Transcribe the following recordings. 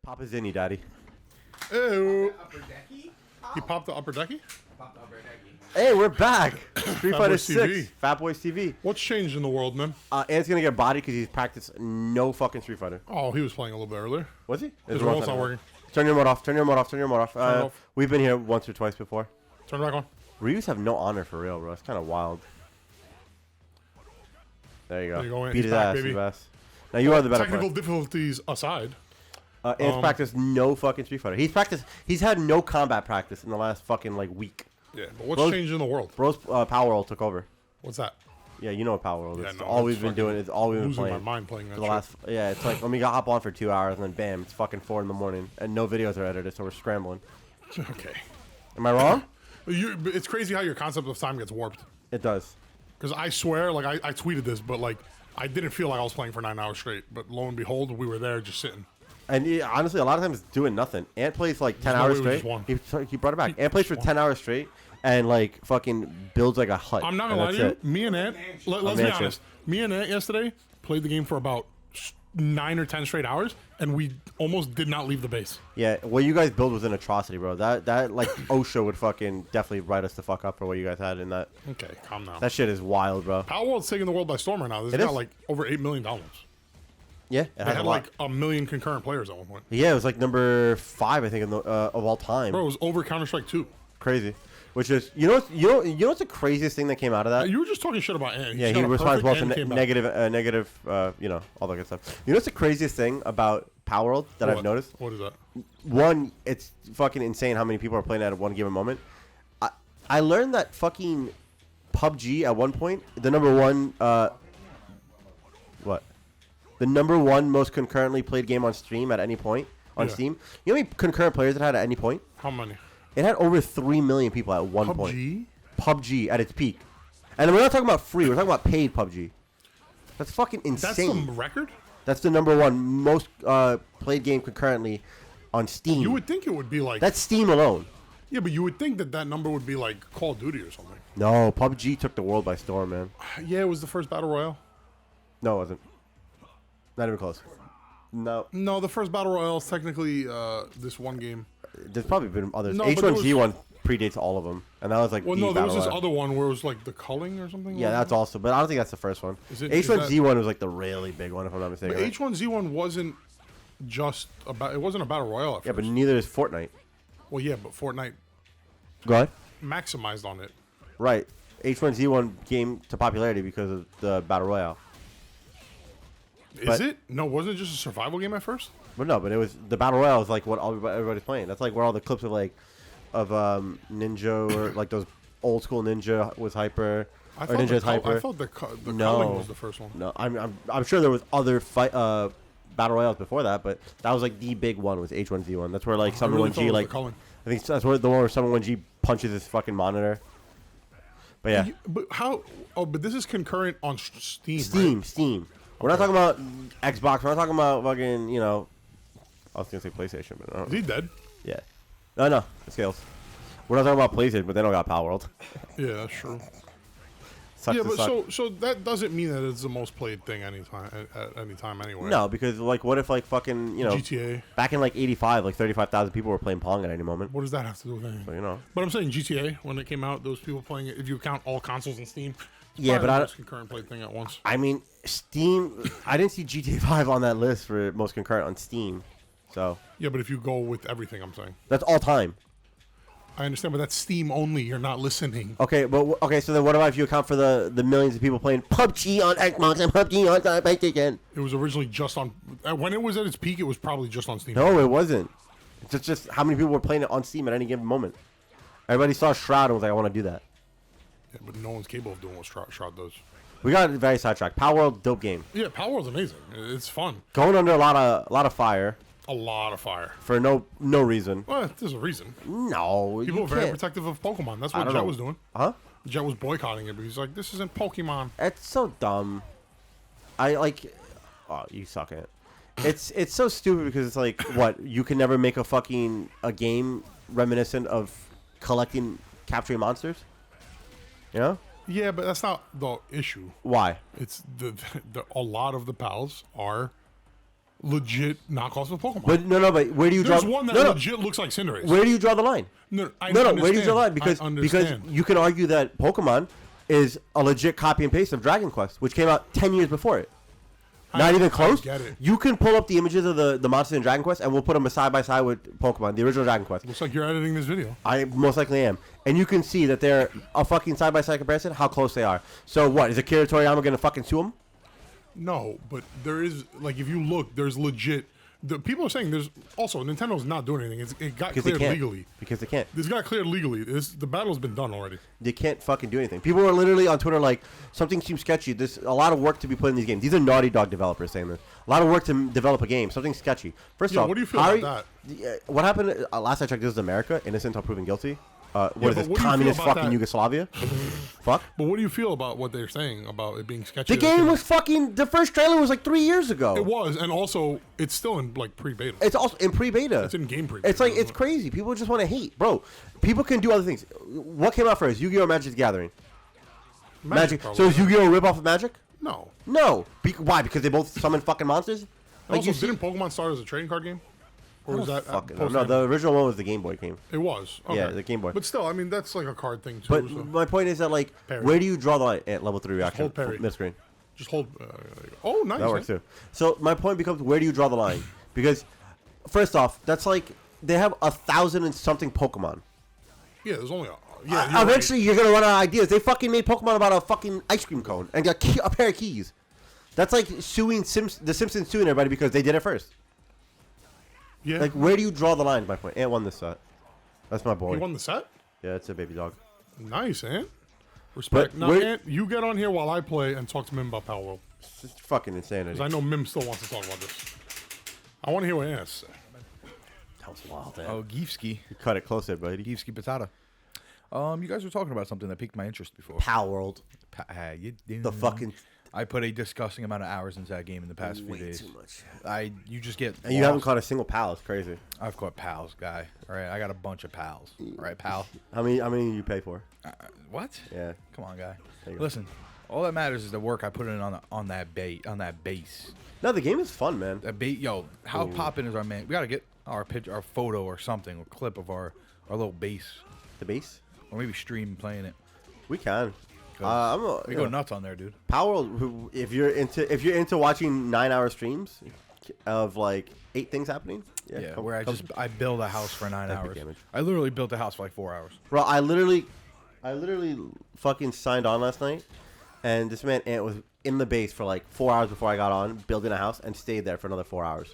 Pop a zinny, daddy. Ew. Upper decky? He popped the upper decky? Popped the upper decky. Hey, we're back. Street Fighter 6. TV. FatBoyzTV. What's changed in the world, man? Ant's gonna get bodied because he's practiced no fucking Street Fighter. Oh, he was playing a little bit earlier. Was he? His remote's not working. Turn your remote off. Turn your remote off. Turn your remote off. Turn it off. We've been here once or twice before. Turn it back on. Ryus have no honor for real, bro. It's kind of wild. There you go. There you go, Ant. Beat He's his back, ass, baby. his ass. Now you are the better Technical player. difficulties aside. Ant's practiced no fucking Street Fighter. He's had no combat practice in the last fucking like week. Yeah, but what's changed in the world? Bro's Palworld took over. What's that? Yeah, you know what Palworld is. Yeah, It's no, all it's we've been doing. It's all we've been Losing playing. my mind playing that For the shit. last, yeah, it's like let me hop on for 2 hours and then bam, it's fucking 4 in the morning and no videos are edited, so we're scrambling. Okay. Am I wrong? But it's crazy how your concept of time gets warped. It does. Because I swear, like, I tweeted this, but, like, I didn't feel like I was playing for 9 hours straight. But lo and behold, we were there just sitting. And honestly, a lot of times doing nothing. Ant plays like 10 no hours way we straight. just won. He brought it back. Ant plays for 10 hours straight and like fucking builds like a hut. I'm not and going to lie that's to you. it. Me and Ant, let's be mansion. honest. Me and Ant yesterday played the game for about 9 or 10 straight hours, and we almost did not leave the base. Yeah, what you guys build was an atrocity, bro. That like OSHA would fucking definitely write us the fuck up for what you guys had in that. Okay, calm down. That shit is wild, bro. Palworld's taking the world by storm right now. This It got, is. like, over $8 million. Yeah, it They has had, a lot. like, 1 million concurrent players at one point. Yeah, it was like number 5, I think, in the, of all time. Bro, it was over Counter-Strike 2. Crazy. Which is, you know what's the craziest thing that came out of that? You were just talking shit about Ant. Yeah, He's he got a responds well perfect to and came back. negative, you know, all that good stuff. You know what's the craziest thing about Palworld that I've noticed? What is that? One, it's fucking insane how many people are playing at one given moment. I learned that fucking PUBG at one point, the number one, the number one most concurrently played game on stream at any point on Steam. You know how many concurrent players it had at any point? How many? It had over 3 million people at one point. PUBG? PUBG at its peak. And we're not talking about free, we're talking about paid PUBG. That's fucking insane. That's the record? That's the number one most played game concurrently on Steam. You would think it would be like... That's Steam alone. Yeah, but you would think that that number would be like Call of Duty or something. No, PUBG took the world by storm, man. Yeah, it was the first Battle Royale. No, it wasn't. Not even close. No. No, the first Battle Royale is technically this one game. There's probably been others. No, but there was- H1Z1 predates all of them. And that was like Well, the no, there was battle this royale. other one where it was like the culling or something. Yeah, that's also, but I don't think that's the first one. Is it- H1Z1 was like the really big one, if I'm not mistaken. But right? H1Z1 wasn't just about... It wasn't a Battle Royale at Yeah, first. but neither is Fortnite. Well, yeah, but Fortnite Go ahead. maximized on it. Right. H1Z1 came to popularity because of the Battle Royale. Is But- it? No, wasn't it just a survival game at first? But no, but it was the Battle Royale is like what everybody's playing. That's like where all the clips of Ninja or like those old school Ninja was hyper. I Or thought Ninja's hyper. I thought the No. culling was the first one. No, I'm sure there was other battle royales before that, but that was like the big one was H1Z1. That's where like I Summon really thought it 1G was like the culling. I think that's where the one where Summon 1G punches his fucking monitor. But yeah, But how? Oh, but this is concurrent on Steam. Right? Steam. We're not talking about Xbox. We're not talking about fucking I was gonna say PlayStation, but no. Is he dead? Yeah. No, it scales. We're not talking about PlayStation, but they don't got Palworld. Yeah, that's true. Sucks Yeah, to but suck. so that doesn't mean that it's the most played thing anytime at any time anyway. No, because like, what if like fucking GTA. back in like '85, like 35,000 people were playing Pong at any moment. What does that have to do with anything? So But I'm saying GTA when it came out, those people playing it. If you count all consoles in Steam, it's Yeah, probably but the I most concurrent played thing at once. I mean, Steam. I didn't see GTA 5 on that list for most concurrent on Steam, so Yeah, but if you go with everything, I'm saying. that's all time. I understand, but that's Steam only. You're not listening. Okay, but okay, so then what about if you account for the millions of people playing PUBG on Xbox and PUBG on PlayStation? It was originally just on. When it was at its peak, it was probably just on Steam. No, it wasn't. It's just how many people were playing it on Steam at any given moment. Everybody saw Shroud and was like, I want to do that. Yeah, but no one's capable of doing what Shroud does. We got very sidetracked. Palworld, dope game. Yeah, Palworld's amazing. It's fun. Going under a lot of fire A lot of fire. for no reason. Well, there's a reason. No, People you are very can't. protective of Pokemon. That's I what don't Jet know. was doing. Huh? Jet was boycotting it because he's like, this isn't Pokemon. It's so dumb. I like. Oh, you suck at it. It's so stupid because it's like what you can never make a game reminiscent of capturing monsters. You know Yeah, but that's not the issue. why? It's a lot of the pals are legit knockoffs of Pokemon. But but where do you draw? There's one that legit looks like Cinderace. Where do you draw the line? No, where do you draw the line? Because you can argue that Pokemon is a legit copy and paste of Dragon Quest, which came out 10 years before it. Not even close. I get it. You can pull up the images of the monsters in Dragon Quest, and we'll put them side by side with Pokemon, the original Dragon Quest. Looks like you're editing this video. I most likely am. And you can see that they're a fucking side by side comparison, how close they are. So what, is Akira Toriyama going to fucking sue him? No, but there is, like, if you look, there's legit. The people are saying there's also Nintendo's not doing anything. It got cleared legally. Because they can't. This got cleared legally. The battle's been done already. They can't fucking do anything. People are literally on Twitter like, something seems sketchy. There's a lot of work to be put in these games. These are Naughty Dog developers saying this. A lot of work to develop a game. Something sketchy. First off, what do you feel about that? What happened? Last I checked, this is America. Innocent until proven guilty. What is this? What Communist fucking Yugoslavia? Fuck. But what do you feel about what they're saying about it being sketchy? The game was fucking. The first trailer was like 3 years ago. It was, and also it's still in like pre-beta. It's also in pre-beta. It's in game pre-beta. It's like it's crazy. People just want to hate, bro. People can do other things. What came out first? Yu-Gi-Oh! Or Magic the Gathering? Magic. So is Yu-Gi-Oh! A rip-off of Magic? No. No. Why? Because they both summon fucking monsters? Like also, didn't Pokemon start as a trading card game? Or was that no, the original one was the Game Boy game. It was. Okay. Yeah, the Game Boy. But still, I mean, that's like a card thing too. But so. my point is that, like, Parry. where do you draw the line at level 3 reaction? Hold parry. Mid-screen. Just hold. Oh, nice. That works too. So my point becomes, where do you draw the line? Because, first off, that's like, they have 1,000 and something Pokemon. Yeah, there's only eventually, you're going to run out of ideas. They fucking made Pokemon about a fucking ice cream cone and got a pair of keys. That's like suing the Simpsons suing everybody because they did it first. Yeah. Like, where do you draw the line, is my point? Ant won this set. That's my boy. He won the set? Yeah, it's a baby dog. Nice, Ant. Respect. Now, Ant, you get on here while I play and talk to Mim about Palworld. It's just fucking insanity. Because I know Mim still wants to talk about this. I want to hear what Ant has to say. That was wild, man. Oh, Geefski. You cut it closer, buddy. Geefski Patata. You guys were talking about something that piqued my interest before. Palworld. The fucking... I put a disgusting amount of hours into that game in the past few days. Too much. You just get. And you haven't caught a single pal. It's crazy. I've caught pals, guy. All right, I got a bunch of pals. All right, pal. How many do you pay for? What? Yeah. Come on, guy. Listen, all that matters is the work I put in on that base. No, the game is fun, man. Yo, how poppin' is our man? We gotta get our photo or something, or clip of our little base. The base? Or maybe stream playing it. We can. We go nuts on there, dude. Palworld, if you're into watching 9-hour streams of like 8 things happening, where I build a house for 9 hours. I literally built a house for like 4 hours. Bro, I literally fucking signed on last night, and this man Ant was in the base for like 4 hours before I got on, building a house, and stayed there for another 4 hours.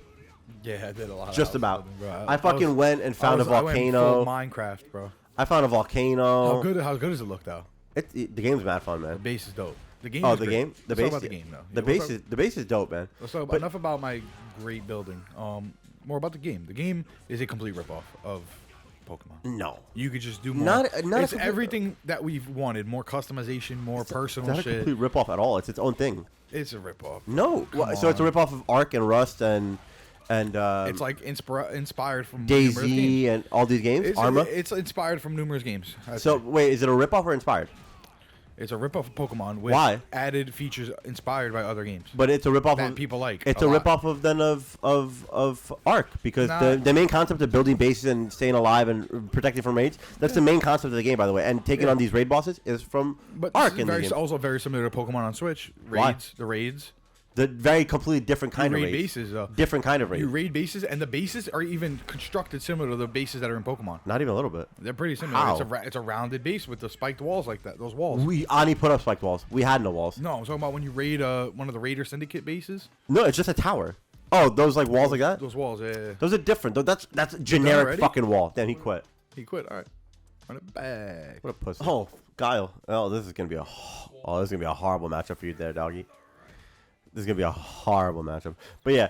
Yeah, I did a lot. Just about. I fucking went and found a volcano. I went full Minecraft, bro. I found a volcano. How good does it look though? The game's mad fun, man. The base is dope. The game. Oh, is the great. game. The Let's base. talk about the game though. The base is dope, man. Let's talk about enough about my great building. More about the game. The game is a complete ripoff of Pokemon. No, you could just do more. Not it's everything that we've wanted. More customization, more personal shit. It's not a complete ripoff at all. It's its own thing. It's a ripoff. No, so it's a ripoff of Ark and Rust and it's like inspired from Daisy and all these games. Arma. It's inspired from numerous games. So wait, is it a ripoff or inspired? It's a ripoff of Pokemon with added features inspired by other games. But it's a ripoff that of people like. It's a ripoff of Ark because the main concept of building bases and staying alive and protecting from raids. That's the main concept of the game, by the way. And taking on these raid bosses is from Ark. But also very similar to Pokemon on Switch. Raids, the raids. The very completely different kind of raid bases. Different kind of raid. You raid bases, and the bases are even constructed similar to the bases that are in Pokemon. Not even a little bit. They're pretty similar. How? It's a rounded base with the spiked walls like that. Those walls. Ani put up spiked walls. We had no walls. No, I'm talking about when you raid one of the Raider Syndicate bases. No, it's just a tower. Oh, those like walls like that? Those walls, yeah. Those are different. That's a generic fucking wall. Damn, he quit. He quit. All right. Run it back. What a pussy. Oh, Guile. Oh, this is gonna be a horrible matchup for you there, doggy. This is going to be a horrible matchup. But yeah,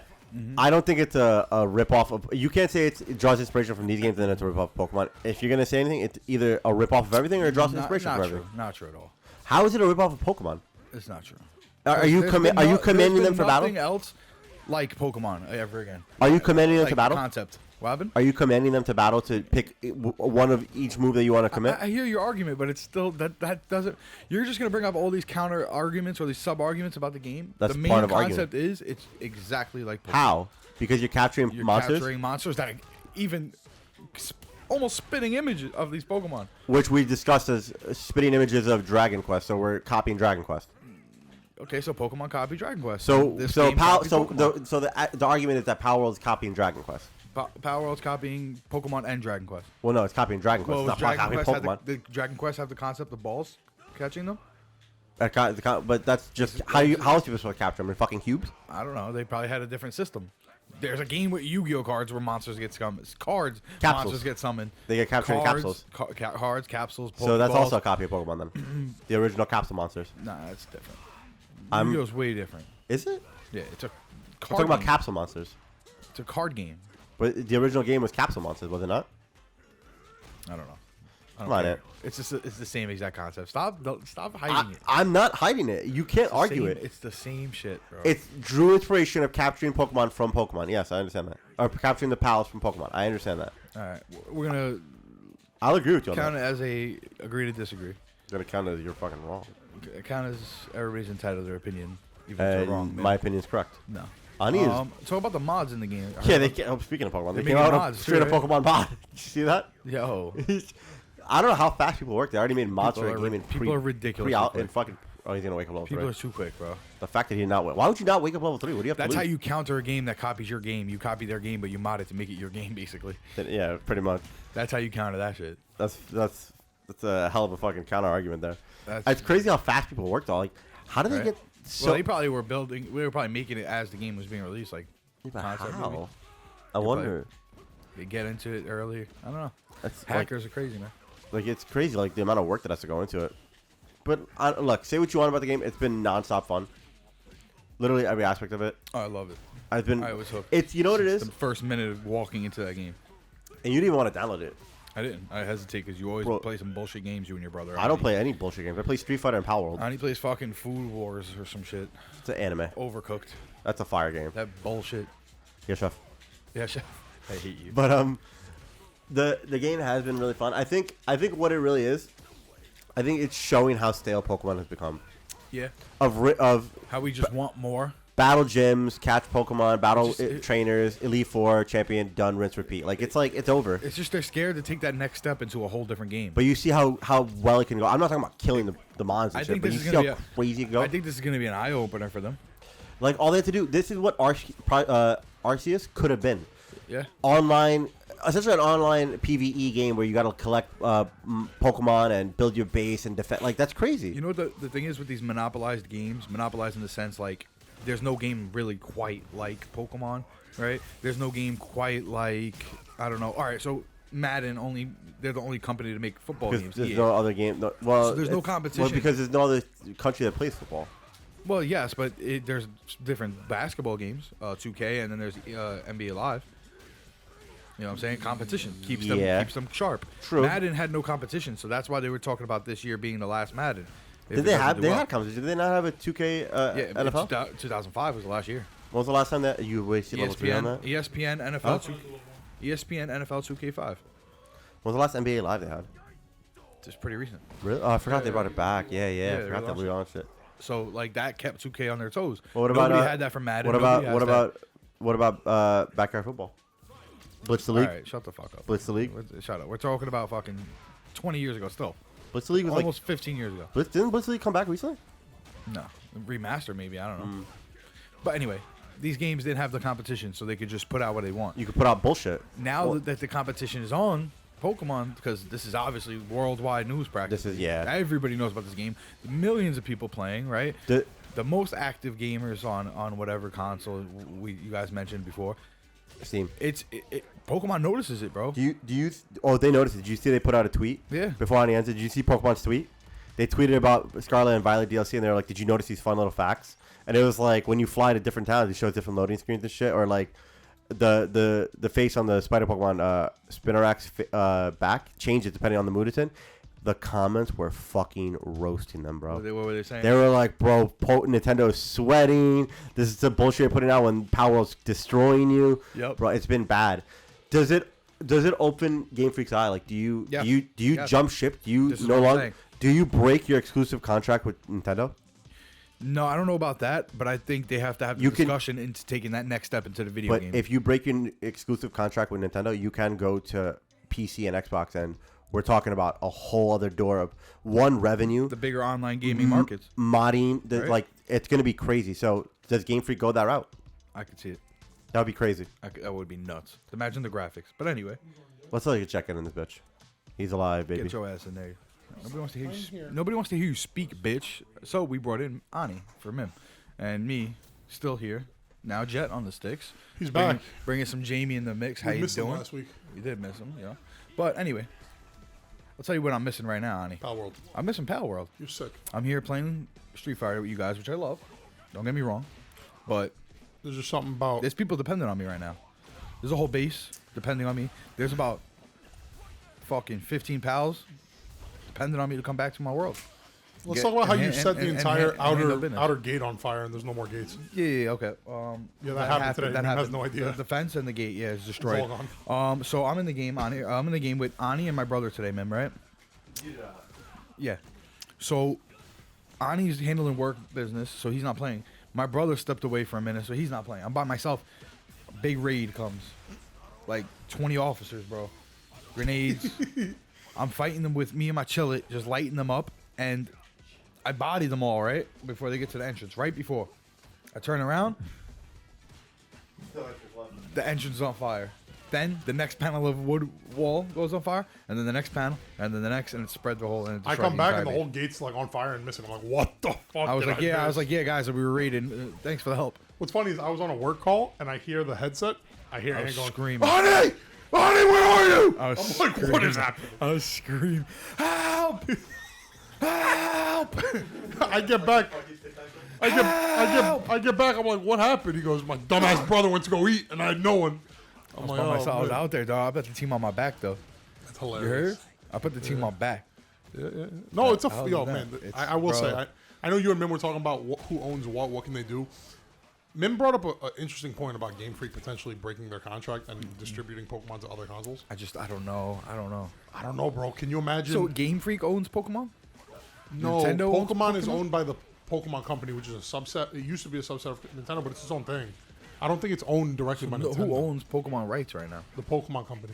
I don't think it's a ripoff of... You can't say it draws inspiration from these games and then it's a ripoff of Pokemon. If you're going to say anything, it's either a ripoff of everything or it draws inspiration from everything. Not true at all. How is it a ripoff of Pokemon? It's not true. Are you commending them for battle? Nothing else like Pokemon ever again. Are you commending them to battle? Concept. What happened? Are you commanding them to battle to pick one of each move that you want to commit? I hear your argument, but it's still that doesn't. You're just gonna bring up all these counter arguments or these sub arguments about the game. That's the main part of concept argument. is it's exactly like Pokemon. How? Because you're capturing You're monsters, capturing monsters that are even almost spitting images of these Pokemon. which we discussed as spitting images of Dragon Quest. So we're copying Dragon Quest. Okay, so Pokemon copy Dragon Quest. So This so game Pow- copies so Pokemon. the argument is that Palworld is copying Dragon Quest. Palworld's copying Pokemon and Dragon Quest. Well, no, it's copying Dragon Quest. Well, It's not copying Pokemon. did Dragon Quest have the concept of balls catching them? But that's just how else people supposed to capture them in fucking cubes? I don't know. They probably had a different system. There's a game with Yu-Gi-Oh cards where monsters get summoned. Cards, Capsules. monsters get summoned. They get captured in Cards, capsules. Cards, capsules. So that's Pokeballs. also a copy of Pokemon then. The original capsule monsters. Nah, that's different. I'm- Yu-Gi-Oh's way different. Is it? Yeah, it's a I'm card talking about game. capsule monsters. It's a card game. But the original game was capsule monsters, was it not? I don't know. I Come don't on, care. Ed. It's just it's the same exact concept. Stop hiding it. I'm not hiding it. You can't argue Same- it. It's the same shit, bro. It's drew inspiration of capturing Pokemon from Pokemon. Yes, I understand that. Or capturing the pals from Pokemon. I understand that. All right, we're gonna I'll agree with you on count that. it as a agree to disagree. Gonna count as you're fucking wrong. Count as everybody's entitled to their opinion, even if they're wrong. My opinion is correct. No. Ani is. Talk about the mods in the game. Yeah, they came, speaking of Pokemon, They they came making out with mods a straight up too, right? Pokemon mod. Did you see that? Yo, I don't know how fast people work. They already made mods People for a are game ri- in people are ridiculously out quick. and fucking. Oh, he's gonna wake up level people 3. are too quick, bro. The fact that he did not. Why would you not wake up level 3? What do you have That's to how lose? you counter a game that copies your game. You copy their game, but you mod it to make it your game, basically. Yeah, pretty much. That's how you counter that shit. That's a hell of a fucking counter argument there. That's It's crazy how fast people work though. Like, how do they Right. get so? well, they probably were building. We were probably making it as the game was being released. Like, Yeah, but concept movie. how? I wonder. they get into it early. I don't know. That's Hackers are crazy, man. like it's crazy, like the amount of work that has to go into it. But look, say what you want about the game. It's been nonstop fun. Literally every aspect of it. Oh, I love it. I've been. I was hooked. It's you know what it Since is, The first minute of walking into that game. and you didn't even want to download it. I didn't. I hesitate because you always Bro, play some bullshit games, you and your brother. I don't play any bullshit games. I play Street Fighter and Palworld. He plays fucking Food Wars or some shit. It's an anime. Overcooked. That's a fire game. That bullshit. Yeah, chef. Yeah, chef. I hate you. But the game has been really fun. I think what it really is, I think it's showing how stale Pokemon has become. Yeah. Of How we just want more. battle gyms, catch Pokemon, battle Just- trainers, Elite Four, Champion, done, rinse, repeat. Like it's over. It's just they're scared to take that next step into a whole different game. But you see how well it can go. I'm not talking about killing the mons and I shit, think but this you is see how gonna be crazy it can go. I think this is going to be an eye opener for them. Like all they have to do. This is what Arceus could have been. Yeah. Online, essentially an online PVE game where you got to collect Pokemon and build your base and defend. Like that's crazy. You know what the thing is with these monopolized games? Monopolized in the sense like there's no game really quite like Pokemon, right? There's no game quite like I don't know. All right, so Madden they're the only company to make football Because games. there's EA. no other game. Well, So there's no it's- competition. Well, because there's no other country that plays football. Well, yes, but there's different basketball games, 2K, and then there's NBA Live. You know what I'm saying? Competition keeps them sharp. True. Madden had no competition, so that's why they were talking about this year being the last Madden. If Did it they doesn't have? do They well. had competition. Did they not have a 2K Yeah, NFL? 2005 was the last year. When was the last time that you wasted level 3 on that? ESPN NFL 2, ESPN NFL 2K5. When was the last NBA Live they had? Just pretty recent. Really? Oh, I forgot Yeah, they brought it back. Yeah, yeah, I they forgot that we relaunched launched it. So like that kept 2K on their toes. Well, what about Nobody had that for Madden. what about backyard football? Blitz the All League. right, shut the fuck up. Blitz the League. Shut up. We're talking about fucking 20 years ago still. Blitz the League was Almost 15 years ago. like didn't Blitz the League come back recently? No. Remaster maybe, I don't Hmm. know. But anyway, these games didn't have the competition, so they could just put out what they want. You could put out bullshit. Now Well- that the competition is on, Pokemon, because this is obviously worldwide news practice. This is- yeah. Everybody knows about this game. Millions of people playing, right? The most active gamers on whatever console you guys mentioned before. Steam. Pokemon notices it, bro. Do you? Oh, they noticed it. Did you see they put out a tweet? Yeah. Before Ani answered, did you see Pokemon's tweet? They tweeted about Scarlet and Violet DLC, and they were like, "Did you notice these fun little facts?" And it was like when you fly to different towns, it shows different loading screens and shit, or like the face on the Spider Pokemon Spinarak's back changes depending on the mood it's in. The comments were fucking roasting them, bro. What were they saying? They were like, bro, Nintendo is sweating. This is the bullshit you're putting out when Palworld's destroying you. Yep. Bro, it's been bad. Does it open Game Freak's eye? Like, do you Yes. Yes. Jump ship? Do you This is no what I'm longer saying. do you break your exclusive contract with Nintendo? No, I don't know about that, but I think they have to have the You can- discussion into taking that next step into the video But game. if you break your exclusive contract with Nintendo, you can go to PC and Xbox, and we're talking about a whole other door of revenue, the bigger online gaming markets, modding, Right. like it's gonna be crazy. So does Game Freak go that route? I could see it. That would be crazy. That would be nuts. Imagine the graphics. But anyway, Let's let you check in this bitch. He's alive, baby. get your ass in there. Nobody wants to hear you. Nobody wants to hear you speak, bitch. So we brought in Ani from him, and me, still here. Now Jet on the sticks. He's Bringing- back. Bringing some Jamie in the mix. How We you missed him doing? last week. You did miss him, yeah. But anyway, I'll tell you what I'm missing right now, Ani. Palworld. I'm missing Palworld. You're sick. I'm here playing Street Fighter with you guys, which I love. Don't get me wrong, but There's just something about. there's people dependent on me right now. There's a whole base depending on me. There's about fucking 15 pals dependent on me to come back to my world. Let's Get- talk about how and you hand- set the and entire handle business. outer gate on fire, and there's no more gates. Yeah, okay. Yeah, that happened today. That Meme has happened. no idea. The fence and the gate, yeah, is destroyed. It's all So I'm in the game. I'm in the game with Ani and my brother today, man. Right? Yeah. So Ani's handling work business, so he's not playing. My brother stepped away for a minute, so he's not playing. I'm by myself. Big raid comes, like 20 officers, bro. Grenades. I'm fighting them with me and my chillet, just lighting them up, and I body them all right before they get to the entrance. Right before I turn around, the entrance is on fire. Then the next panel of wood wall goes on fire, and then the next panel, and then the next, and it spread the whole. And it I destroyed come back and the entire whole gate's like on fire and missing. I'm like, what the fuck? I was did like, yeah, I was miss? like, yeah, guys, we were raiding. Thanks for the help. What's funny is I was on a work call and I hear the headset. I hear I Ann was going, screaming. Honey! Honey, where are you? I was I'm like, what screaming. is happening? I was screaming, help! Help! I get back. I get back. I'm like, what happened? He goes, my dumbass brother went to go eat and I had no one. I'm like, By oh, myself. I was man. out there, dog. I put the team on my back, though. That's You heard? hilarious. I put the team on back. No, it's a How is yo that? man. It's- I will say, bro. I know you and Mim were talking about who owns what can they do. Mim brought up an interesting point about Game Freak potentially breaking their contract and distributing Pokemon to other consoles. I don't know. I don't know, bro. Can you imagine? So Game Freak owns Pokemon? no, Nintendo owns Pokemon is Pokemon? owned by the Pokemon Company, which is a subset. It used to be a subset of Nintendo, but it's its own thing. I don't think it's owned directly by Nintendo. Who owns Pokemon rights right now? The Pokemon Company?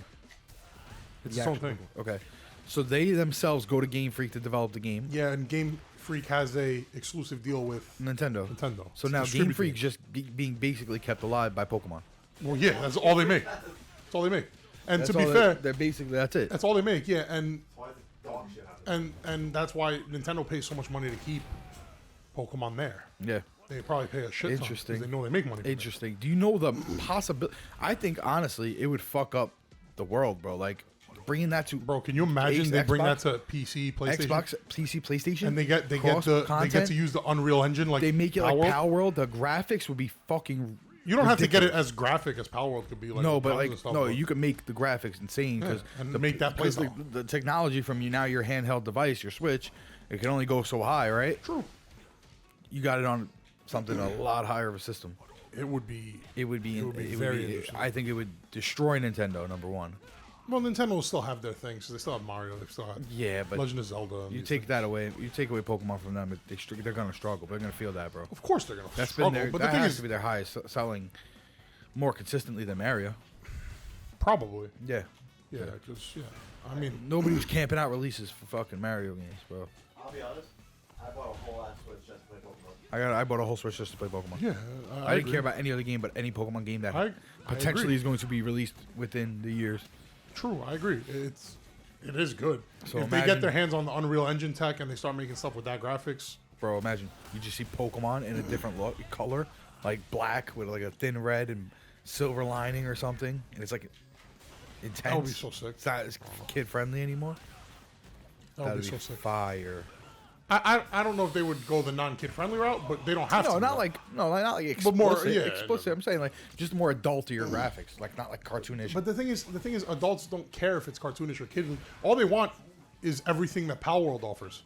It's its own thing. Okay. So they themselves go to Game Freak to develop the game. Yeah, and Game Freak has a exclusive deal with Nintendo. Nintendo. So to now Game distribute Freak games. just being basically kept alive by Pokemon. Well, yeah, that's all they make. That's all they make. And That's to be all fair, they're basically that's it. that's all they make. Yeah, and that's why Nintendo pays so much money to keep Pokemon there. Yeah. They probably pay a shit ton Interesting. because they know they make money. From it. Interesting. Do you know the possibility? I think honestly, it would fuck up the world, bro. Like bringing that to Bro, can you imagine they bring that to PC, PlayStation, Xbox, PC, PlayStation, and they get cross to content? use the Unreal Engine like They make it like Palworld? Palworld. The graphics would be fucking. You don't have to get it ridiculous. as graphic as Palworld could be. Like No, with but tons like of stuff, no, but- you can make the graphics insane Yeah, because and make that play style. the technology from your handheld device, your Switch, it can only go so high, right? True. You got it on something a lot higher of a system. It would be. It would be. It would be very interesting. I think it would destroy Nintendo. Number one. Well, Nintendo will still have their things. They still have Mario. They still have Yeah, but Legend of Zelda. and you these take things. that away. You take away Pokemon from them. They're gonna struggle. They're gonna feel that, bro. Of course, they're gonna That's struggle. been their. But That the thing has is, to be their highest selling, more consistently than Mario. probably. Yeah. Yeah, because I mean, Nobody was camping out releases for fucking Mario games, bro. I'll be honest. I bought a whole ass Switch just to play Pokemon. I bought a whole Switch just to play Pokemon. yeah, I didn't agree. care about any other game but any Pokemon game that I potentially agree. is going to be released within the years. True, I agree. It is good. So if they imagine- get their hands on the Unreal Engine tech and they start making stuff with that graphics, Bro, imagine you just see Pokemon in a different color, like black with like a thin red and silver lining or something, and it's like intense. that would be so sick. It's not kid friendly anymore. That would be so sick. Fire. I don't know if they would go the non-kid friendly route, but they don't have to. No, not though. like explicit. But more, yeah, explicit. I'm saying like just more adultier graphics, like not like cartoonish. But the thing is, adults don't care if it's cartoonish or kid. All they want is everything that Palworld offers.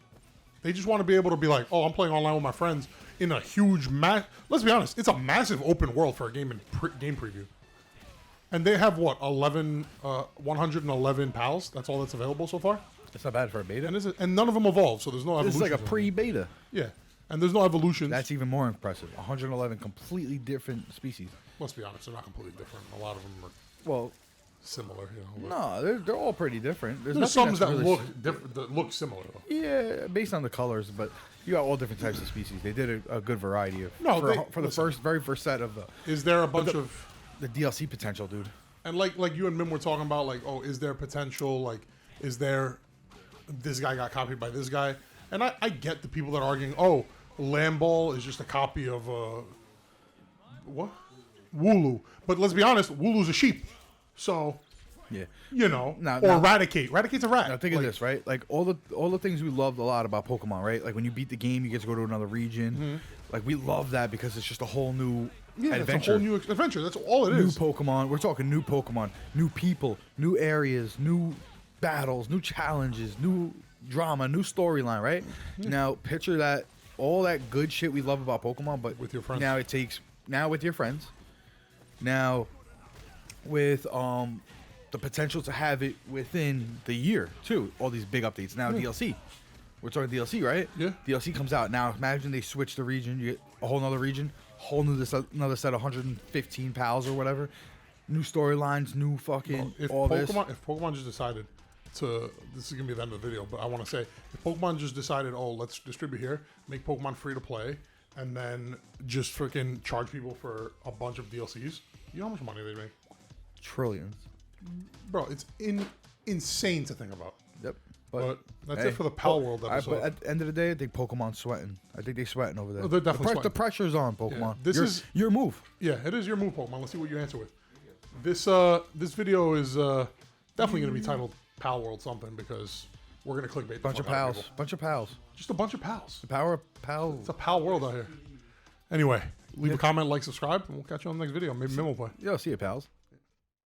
They just want to be able to be like, oh, I'm playing online with my friends in a huge Let's be honest, it's a massive open world for a game in game preview. And they have what 111 pals. That's all that's available so far. It's not bad for a beta. And none of them evolve, so there's no evolution. This is like a pre-beta. Yeah. And there's no evolutions. That's even more impressive. 111 completely different species. Let's be honest, they're not completely different. A lot of them are Well, similar. You know, no, they're all pretty different. there's nothing some that's that really look different, that look similar though. Yeah, based on the colors, but you got all different types of species. They did a good variety of No, for the very first set of Is there a bunch of the DLC potential, dude. and like you and Mim were talking about, like, oh, is there potential? Like, is there this guy got copied by this guy? And I get the people that are arguing, oh, Lamball is just a copy of what? Wooloo. But let's be honest, Wooloo's a sheep. So, Yeah. you know, Now- or now- Eradicate. Eradicate's a rat. Now think of this, right? Like all the things we loved a lot about Pokemon, right? Like when you beat the game, you get to go to another region. Like we love that because it's just a whole new Yeah, adventure. it's a whole new adventure. That's all it New is. Pokemon. We're talking new Pokemon, new people, new areas, new battles, new challenges, new drama, new storyline, right? Now picture that, all that good shit we love about Pokemon, but With your friends. Now with your friends. Now with the potential to have it within the year too. All these big updates. Now DLC. We're talking DLC, right? Yeah. DLC comes out. Now imagine they switch the region, you get a whole nother region, whole new another set of 115 pals or whatever. New storylines, new fucking If all this. Pokemon just decided to, this is gonna be the end of the video, but I want to say, if Pokemon just decided, oh, let's distribute here, make Pokemon free to play, and then just freaking charge people for a bunch of DLCs, you know how much money they make, Trillions. bro? It's insane to think about. Yep. But that's it for the Palworld episode. But at the end of the day, I think Pokemon's sweating. I think they're sweating over there. Oh, they're definitely The sweating. pressure's on Pokemon. This your, is- your move. Yeah, it is your move, Pokemon. Let's see what you answer with. This video is definitely going to be titled Palworld something, because we're going to clickbait the Bunch of fuck out pals. people. Bunch of pals. Just a bunch of pals. The power of pal. It's a pal world out here. Anyway, leave a comment, like, subscribe, and we'll catch you on the next video. Maybe Mim will play. Yo, see you, pals.